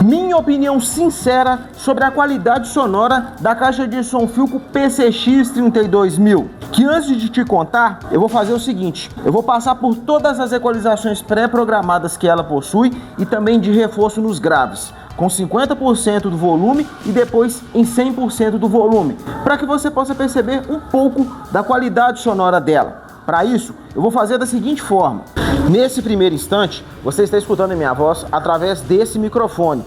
Minha opinião sincera sobre a qualidade sonora da caixa de som Philco PCX32000. Que antes de te contar, eu vou fazer o seguinte: eu vou passar por todas as equalizações pré-programadas que ela possui e também de reforço nos graves, com 50% do volume e depois em 100% do volume, para que você possa perceber um pouco da qualidade sonora dela. Para isso, eu vou fazer da seguinte forma. Nesse primeiro instante, você está escutando a minha voz através desse microfone.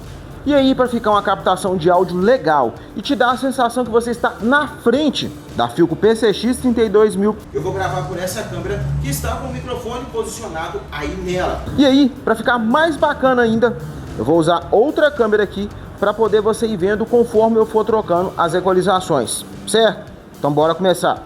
E aí, para ficar uma captação de áudio legal e te dar a sensação que você está na frente da Philco PCX32000, eu vou gravar por essa câmera que está com o microfone posicionado aí nela. E aí, para ficar mais bacana ainda, eu vou usar outra câmera aqui para poder você ir vendo conforme eu for trocando as equalizações, certo? Então bora começar.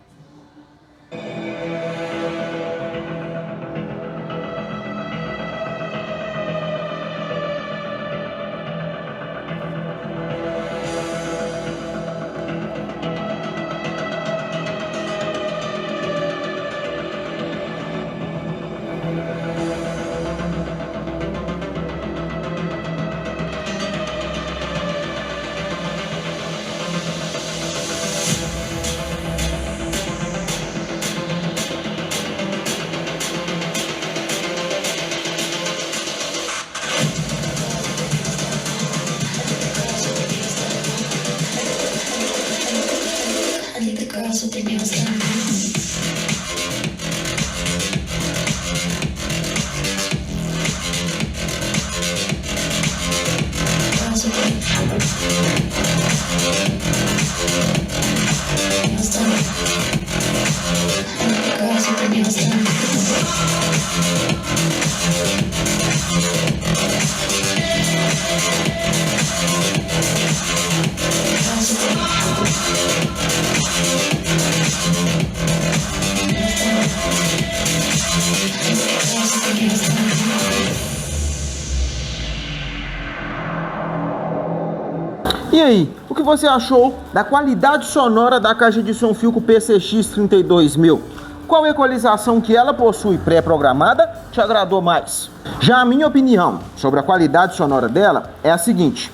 E aí, o que você achou da qualidade sonora da caixa de som Philco PCX32000? Qual equalização que ela possui pré-programada te agradou mais? Já a minha opinião sobre a qualidade sonora dela é a seguinte: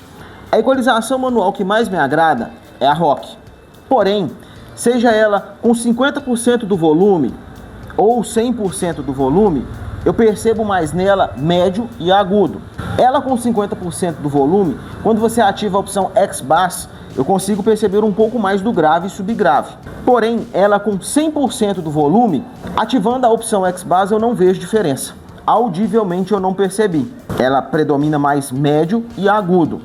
a equalização manual que mais me agrada é a Rock. Porém, seja ela com 50% do volume ou 100% do volume, eu percebo mais nela médio e agudo. Ela com 50% do volume, quando você ativa a opção X-Bass, eu consigo perceber um pouco mais do grave e subgrave. Porém, ela com 100% do volume, ativando a opção X-Bass eu não vejo diferença. Audivelmente eu não percebi. Ela predomina mais médio e agudo.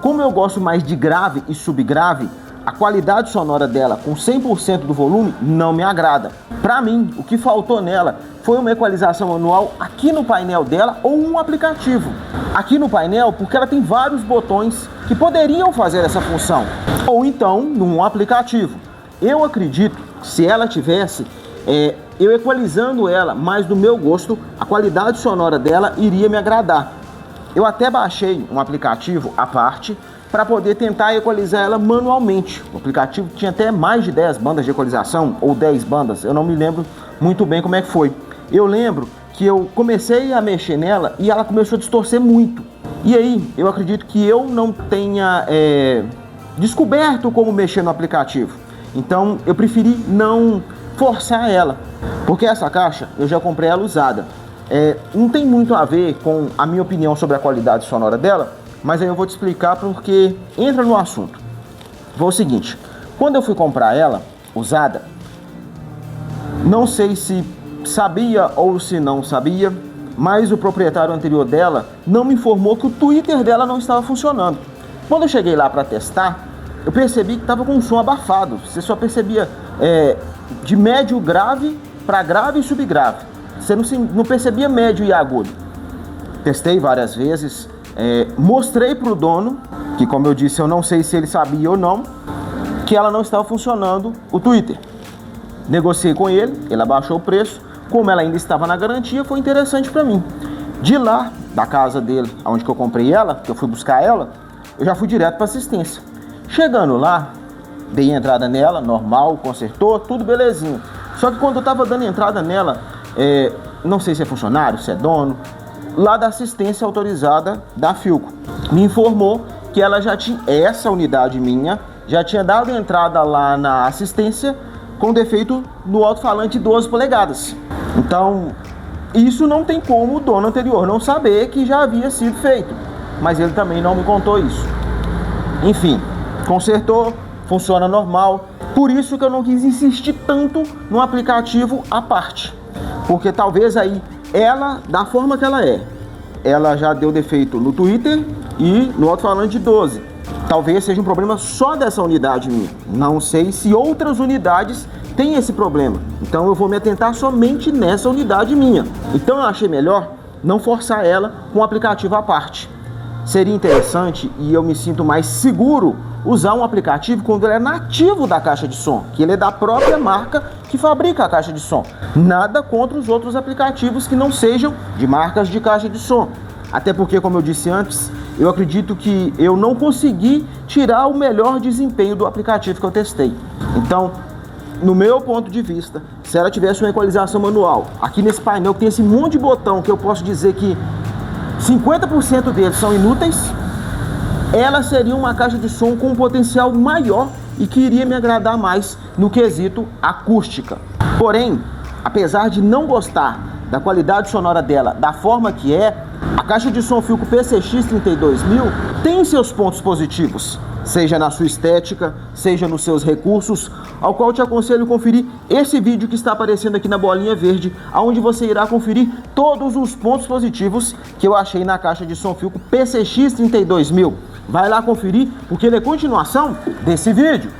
Como eu gosto mais de grave e subgrave, a qualidade sonora dela com 100% do volume não me agrada. Para mim, o que faltou nela foi uma equalização manual aqui no painel dela ou um aplicativo. Aqui no painel, porque ela tem vários botões que poderiam fazer essa função. Ou então, num aplicativo. Eu acredito que se ela tivesse, eu equalizando ela mais do meu gosto, a qualidade sonora dela iria me agradar. Eu até baixei um aplicativo à parte para poder tentar equalizar ela manualmente. O aplicativo tinha até mais de 10 bandas de equalização, ou 10 bandas, eu não me lembro muito bem como é que foi. Eu lembro que eu comecei a mexer nela e ela começou a distorcer muito. E aí, eu acredito que eu não tenha descoberto como mexer no aplicativo. Então, eu preferi não forçar ela, porque essa caixa eu já comprei ela usada. Não tem muito a ver com a minha opinião sobre a qualidade sonora dela, mas aí eu vou te explicar porque entra no assunto. Foi o seguinte: quando eu fui comprar ela usada, não sei se sabia ou se não sabia, mas o proprietário anterior dela não me informou que o Twitter dela não estava funcionando. Quando eu cheguei lá para testar, eu percebi que estava com um som abafado. Você só percebia de médio grave para grave e subgrave. Você não percebia médio e agudo. Testei várias vezes, mostrei para o dono, que como eu disse, eu não sei se ele sabia ou não, que ela não estava funcionando o Twitter. Negociei com ele, ele abaixou o preço. Como ela ainda estava na garantia, foi interessante para mim. De lá, da casa dele, onde que eu comprei ela, que eu fui buscar ela, eu já fui direto para assistência. Chegando lá, dei entrada nela, normal, consertou, tudo belezinho. Só que quando eu estava dando entrada nela, não sei se é funcionário, se é dono, lá da assistência autorizada da Philco. Me informou que ela já tinha, essa unidade minha, já tinha dado entrada lá na assistência com defeito no alto-falante 12 polegadas. Então, isso não tem como o dono anterior não saber que já havia sido feito, mas ele também não me contou isso. Enfim, consertou, funciona normal, por isso que eu não quis insistir tanto no aplicativo à parte, porque talvez aí ela, da forma que ela já deu defeito no Twitter e no alto-falante 12. Talvez seja um problema só dessa unidade minha. Não sei se outras unidades têm esse problema. Então eu vou me atentar somente nessa unidade minha. Então eu achei melhor não forçar ela com o aplicativo à parte. Seria interessante e eu me sinto mais seguro usar um aplicativo quando ele é nativo da caixa de som, que ele é da própria marca que fabrica a caixa de som. Nada contra os outros aplicativos que não sejam de marcas de caixa de som. Até porque, como eu disse antes, eu acredito que eu não consegui tirar o melhor desempenho do aplicativo que eu testei. Então, no meu ponto de vista, se ela tivesse uma equalização manual, aqui nesse painel que tem esse monte de botão que eu posso dizer que 50% deles são inúteis, ela seria uma caixa de som com um potencial maior e que iria me agradar mais no quesito acústica. Porém, apesar de não gostar da qualidade sonora dela, da forma que é, a caixa de som Philco PCX32000 tem seus pontos positivos, seja na sua estética, seja nos seus recursos, ao qual te aconselho conferir esse vídeo que está aparecendo aqui na bolinha verde, onde você irá conferir todos os pontos positivos que eu achei na caixa de som Philco PCX32000. Vai lá conferir, porque ele é continuação desse vídeo.